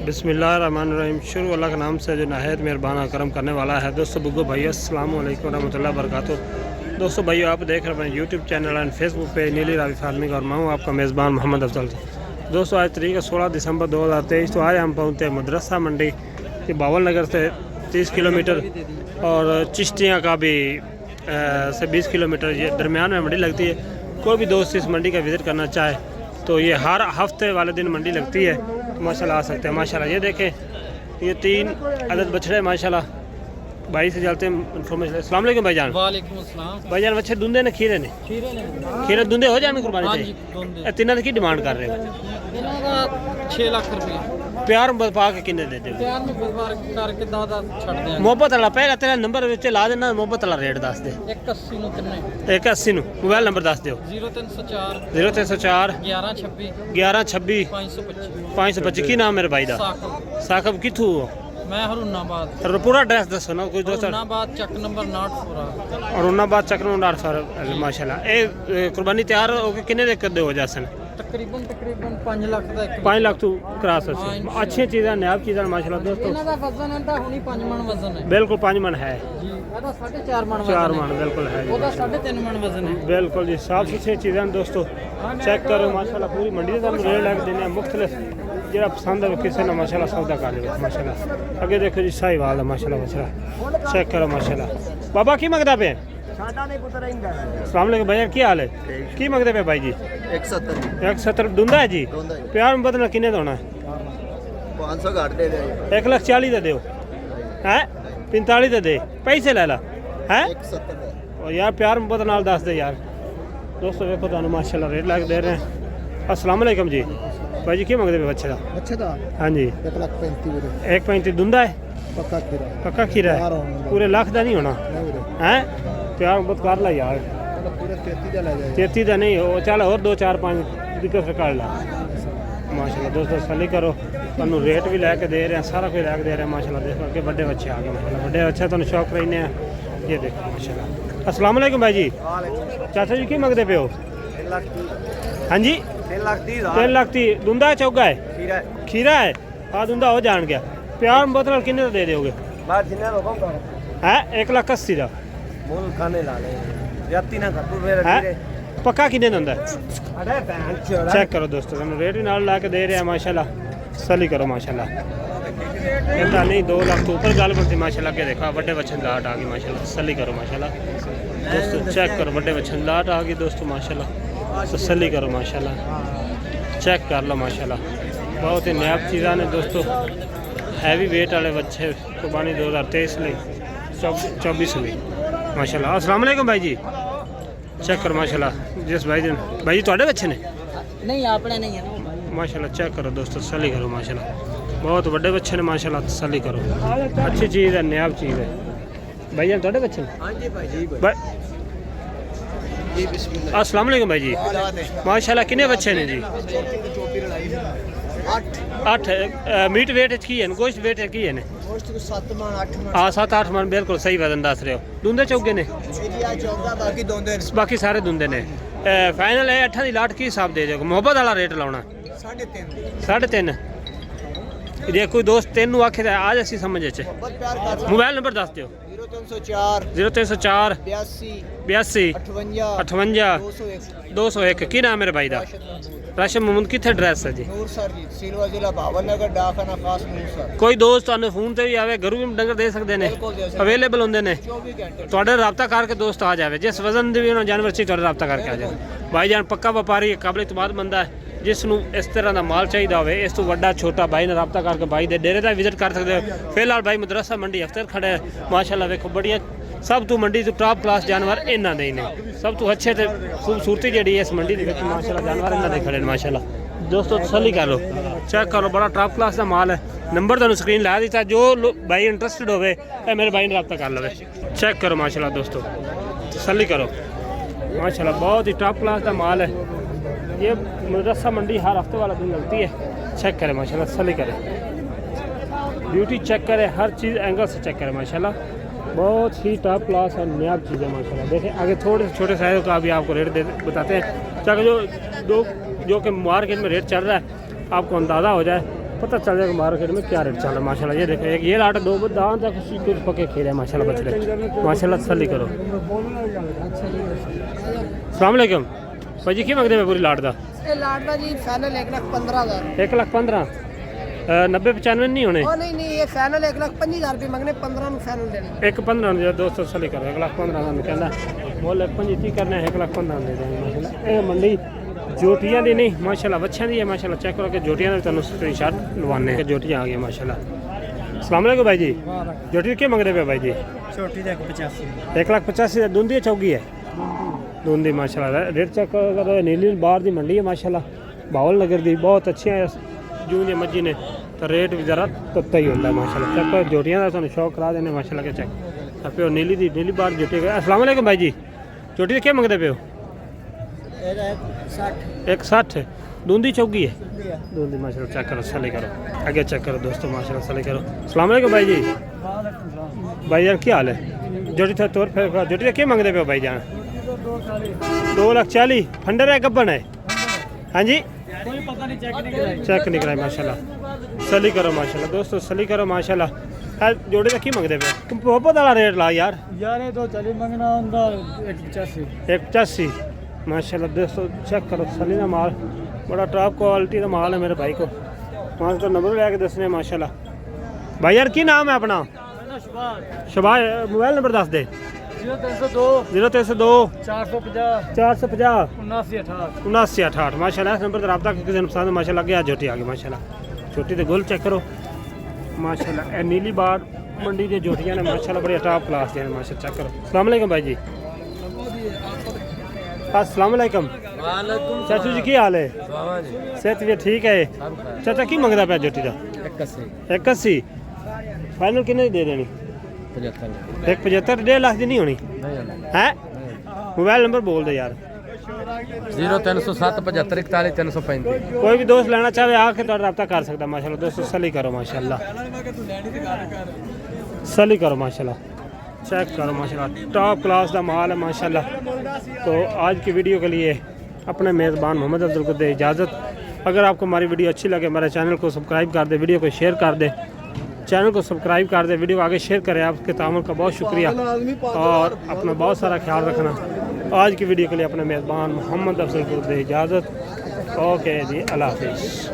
बिस्मिल्लाहिर्रहमानिर्रहीम। शुरू अल्लाह के नाम से जो नहायत मेहरबान करम करने वाला है। दोस्तों बुग्गो भाई अस्सलाम वालेकुम रहमतुल्लाहि वबरकातुहू। दोस्तों भाइयों आप देख रहे हैं यूट्यूब चैनल एंड फेसबुक पे नीली रावी फार्मिंग और मैं हूँ आपका मेज़बान मोहम्मद अफजल। दोस्तों आज तारीख 16 दिसंबर 2023। तो आज हम पहुँचते हैं मदरसा मंडी के बावल नगर से 30 किलोमीटर और चिश्तियाँ का भी से 20 किलोमीटर ये दरमियान में मंडी लगती है। कोई भी दोस्त इस मंडी का विज़िट करना चाहे तो ये हर हफ्ते वाले दिन मंडी लगती है, तो माशाल्लाह आ सकते हैं। माशाल्लाह ये देखें, ये 3 अदद बछड़े माशाल्लाह। भाई से चलते हैं इन्फॉर्मेशन। अस्सलाम वालेकुम भाईजान। वालेकुम अस्सलाम। भाईजान बच्चे दुंदे ने खीरे ने खीरे दुंदे हो जाने कुर्बानी चाहिए। ये तीनों की डिमांड कर रहे हो? 6 लाख रुपये प्यार पा के किन्ने दे दो? प्यार में व्यापार करके दादा छड़ दे। मोहब्बत वाला पेगा तेरा नंबर विच ला देना, मोहब्बत वाला रेट दस दे। 180 ਨੂੰ ਕਿੰਨੇ? 180 ਨੂੰ मोबाइल नंबर दस दियो। 0304 0304 1126 1126 525 525। की नाम मेरे भाई दा? साकब। साकब किथू? मैं हरुनाबाद। और पूरा एड्रेस दसो ना कोई दोस्त। हरुनाबाद चक नंबर 94 हरुनाबाद चक नंबर 94। माशाल्लाह ए कुर्बानी तैयार हो के किन्ने दे कर हो जासन? तकरीबन 5 लाख ਦਾ 5 लाख तू करा सकते। अच्छी चीज़ें नायाब चीज़ें माशाल्लाह दोस्तों। ਇਹਨਾਂ ਦਾ ਵਜ਼ਨ ਹੈ ਤਾਂ ਹੁਣੀ 5 ਮਣ ਵਜ਼ਨ ਹੈ। बिल्कुल 5 मन है ਜੀ ਇਹਦਾ 4.5 ਮਣ ਵਜ਼ਨ 4 ਹੈ। मन बिल्कुल है जी। ਉਹਦਾ 3.5 ਮਣ ਵਜ਼ਨ ਹੈ। बिल्कुल जी साफ सुथरी चीज़ें हैं दोस्तों। चेक करो माशाल्लाह पूरी मंडी का रेट लग देने मुख्तलिफ जो पसंद है किसी ने माशाल्लाह सौदा कर लिया माशाल्लाह। अगे देखो जी साहिवाल है माशाल्लाह बछड़ा। चेक करो माशाल्लाह। बाबा की मंगता पे? अस्सलाम वालेकुम भैया, की हाल है? की मंगते पे भाई जी? 170 दुंदा है जी। प्यार में बदलना किन्ने होना है? 500 घट दे दे। 1,40,000 दे दो है 45 दे दे पैसे ले ला है 170 और यार प्यार में बदल नाल दस दे यार। दोस्तों देखो तुहानू माशाल्लाह रेट लग दे रहे हैं। अस्सलाम वालेकुम जी भाई जी, की मंगते पे बच्चे का? अच्छे दा हाँ जी 1,35 1,35 दुंदा है पक्का खीरा है पूरे लाख का नहीं होना है? प्यार बहुत कर ला यार। पूरे 33 दा ले जाए 33 का नहीं हो चल और 2 4 5 दिक्कत से कर ला माशाल्लाह। दोस्तों सली करो तुहानू रेट भी लैके दे रहे हैं, सारा कुछ लैके दे रहे हैं माशाल्लाह। देखो अगे बड़े बच्चे आ गए माशाल्लाह, बड़े अच्छे तुहानू शौक रहने हैं। ये देखो माशाल्लाह। अस्सलाम वालेकुम भाई जी। चाचा जी की मंगते पे हो? 1 लाख 30। हाँ जी 3 लाख 30 3 लाख 30 दुंदा है चौगा है? खीरा है हाँ दुंदा हो जान गया। प्यार में बोतल किन्ने दे दोगे? बाहर जिन्ना रोकम कर है 1,80,000 का मूल खाने ला ले जाती ना कर तू मेरे है पक्का किन्ने दंदा है? अरे बैंक चेक करो दोस्तों तुहानू रेट भी नाल ला के दे रहे हैं माशाल्लाह। सली करो माशाल्लाह। इतना नहीं 2 लाख तो ऊपर गल बनती माशाल्लाह। के देखा बड़े बच्चन लाट आ गई माशाल्लाह। सली करो माशाल्लाह दोस्तों। चेक करो बड़े बच्चन लाट आ गई दोस्तों माशाल्लाह। तसल्ली करो माशाल्लाह। चेक कर लो माशाल्लाह। बहुत ही नायाब चीज़ां ने दोस्तों। हैवी वेट वाले बच्चे कुर्बानी 2023 में 24 में माशाल्लाह। अस्सलाम वालेकुम भाई जी। चेक करो माशाल्लाह। जिस भाई जी थोड़े बच्चे ने? नहीं अपने नहीं है माशाल्लाह। चेक करो दोस्तों सली करो माशाल्लाह। बहुत बड़े बच्चे ने माशाल्लाह। तसल्ली करो अच्छी चीज़ है, नायाब चीज़ है। भाई जान थोड़े बच्चे ने? हां जी भाई जी जी बिस्मिल्लाह। अस्सलाम वालेकुम भाई जी। माशाल्लाह कितने बच्चे ने जी? 8 मीट वेट की है गोश्त वेट की है ने? गोश्त को 7 मन 8 मन हाँ 7-8 मन बिल्कुल सही वजन दस रहे हो। दुंदे चौगे ने? जी आ चौका बाकी दोंदे बाकी सारे दुंदे ने। फाइनल है 8 की लाट की हिसाब दे दोगे? मोहब्बत वाला रेट लाना 3.5 जे कोई दोस्त 3 नू आखे आज असी समझ च। मोबाइल नंबर दस दियो। 0304 0304 82 82 58 201। की नाम मेरे भाई दा? राशिद मोहम्मद। कितने एड्रेस है जी? नूर सर जी सिलवा जिला भावनगर डाकखाना खास नूर सर। कोई दोस्त तुहानू फोन ते भी आवे घरों भी डंगर दे सकते हैं? अवेलेबल होंगे ने 24 घंटे तुहाडे रब्ता करके दोस्त आ जाए जिस वजन दी भी जानवर से तुहाडे रब्ता करके आ जाए। भाईजान पक्का व्यापारी काबिल इतमाद बंदा है। जिसनू इस तरह का माल चाहिए हो इस तो वड्डा छोटा भाई ने रब्ता करके भाई दे डेरे का विजिट कर सकते हो। फिलहाल भाई मदरसा मंडी अफ्तर खड़े है माशाल्लाह। देखो बढ़िया सब तो मंडी तो टॉप क्लास जानवर इन्हों दे ने सब तो अच्छे तो खूबसूरती जी इस मंडी के माशाल्लाह जानवर इन्हों दे खड़े माशाल्लाह। दोस्तों तसल्ली कर लो चेक करो बड़ा टॉप क्लास का माल है। नंबर तुहानू स्क्रीन ला दिता जो भाई इंटरस्टेड होवे मेरे भाई ने रब्ता कर लवे। चेक करो माशाल्लाह दोस्तों तसल्ली करो माशाल्लाह। बहुत ही टॉप क्लास का माल है। ये मदरसा मंडी हर हफ्ते वाला दिन लगती है। चेक करें माशाल्लाह तसल्ली करें ब्यूटी चेक करें हर चीज़ एंगल से चेक करें माशाल्लाह। बहुत ही टॉप क्लास और नायाब चीज़ें माशाल्लाह। देखें आगे थोड़े से छोटे साइज़ का भी आपको रेट बताते हैं ताकि जो कि मार्केट में रेट चल रहा है आपको अंदाज़ा हो जाए। पता चल जाएगा मार्केट में क्या रेट चल रहा है माशाल्लाह। ये देखो एक ये लाट दो दान तक कुछ पके खेले माशाल्लाह बछड़े माशाल्लाह सल्ली करो। अस्सलाम वालेकुम भाई जी की मंगते हैं पूरी लाट दा? ਇਹ ਲਾਟ ਦਾ ਜੀ ਫਾਈਨਲ 1,15,000 1,15,000 90 95 नहीं होने ਉਹ ਨਹੀਂ ਨਹੀਂ ਇਹ ਫਾਈਨਲ 1,25,000 ਰੁਪਏ ਮੰਗਨੇ 15 ਨੂੰ ਫਾਈਨਲ ਦੇਣੇ 1,15 जो दोस्तों सली करो 1,15,000 कहना बोले 25 करना है 1,15,000 दे देंगे माशाल्लाह। ये मंडी जोटियां दी नहीं माशाल्लाह बच्चियां दी है माशाल्लाह। चेक करो कि जोटियां दा तुहानू स्क्रीनशॉट लवाने हैं जोटियां आ गई माशाल्लाह। अस्सलाम वालेकुम भाई जी जोटी क्या मंगते पे भाई जी? ਛੋਟੀ ਦਾ 85 1,85,000 दूंदी है चौगी है दूंदी माशाल्लाह। रेट चेक करो नीली बाहर दी मंडी है माशाल्लाह बावल नगर दी बहुत अच्छी है जूं दी मज्जी ने तो रेट भी जरा तत्ता ही होता है माशाल्लाह। चेक करो जोटियां दा तुहानू शौक करा देने माशाल्लाह के चेक पे नीली दी नीली बाहर जोटी। अस्सलाम वालेकुम भाई जी जोटी क्या मंगते पे हो? 1,60 दूंदी चौगी है दूंदी माशाल्लाह। चेक करो सली करो आगे चेक करो दोस्तों माशाल्लाह सली करो। अस्सलाम वालेकुम भाई जी भाई यार क्या हाल है? जोटी था तौर फिर जोटी क्या मंगते पे हो भाई जान? 2,40,000 फंडर है गब्बन है हाँ जी ਕੋਈ ਪਤਾ ਨਹੀਂ ਚੈੱਕ ਨਹੀਂ ਕਰਾਈ चेक नहीं कराए माशाल्लाह सली करो माशाल्लाह दोस्तों सली करो माशाल्लाह। जोड़ी का की मंगते पे तुम बहुत वाला रेट ला यार ਯਾਰ ਇਹ 240 ਮੰਗਣਾ ਹੁੰਦਾ 185 1,85 माशाल्लाह दोस्तों चेक करो सली का माल बड़ा टॉप क्वालिटी का माल है मेरे भाई को माल का नंबर ले के दसने माशाल्लाह। भाई यार की नाम है अपना? शबाज मोबाइल नंबर दस दे 0302 0302 450 450 7968 7968 माशाल्लाह। इस नंबर पर रब्ता किसी ने पसंद माशाल्लाह गया जोटी आ गई माशाल्लाह। छोटी तो गुल चेक करो माशाल्लाह। ए नीली बार मंडी की जोटियां ने माशाल्लाह बड़ी टॉप क्लास दी माशाल्लाह चेक करो। अस्सलाम वालेकुम भाई जी अस्सलाम वालेकुम चाचू जी की हाल है? सेहत भी ठीक है चाचा की मंगता पाया जोटी का? 81 फाइनल कितने दे देनी? 1,75 1.5 लाख की नहीं होनी है? मोबाइल नंबर बोल दे यार 0307 75 41 335 कोई भी दोस्त लेना चाहे आके तो रब्ता कर सकता माशाल्लाह। दोस्तों सली करो माशाल्लाह सली करो माशाल्लाह चेक करो माशाल्लाह टॉप क्लास का माल है माशाल्लाह। तो आज की वीडियो के लिए अपने मेज़बान मोहम्मद अफजल को दे इजाज़त। अगर आपको हमारी वीडियो अच्छी लगे हमारे चैनल को सब्सक्राइब कर दे वीडियो को शेयर कर दे चैनल को सब्सक्राइब कर दे वीडियो को आगे शेयर करें। आपके तामुल का बहुत शुक्रिया और अपना बहुत सारा ख्याल रखना। आज की वीडियो के लिए अपने मेज़बान मोहम्मद अफजल को दे इजाज़त। ओके जी अल्लाह हाफिज़।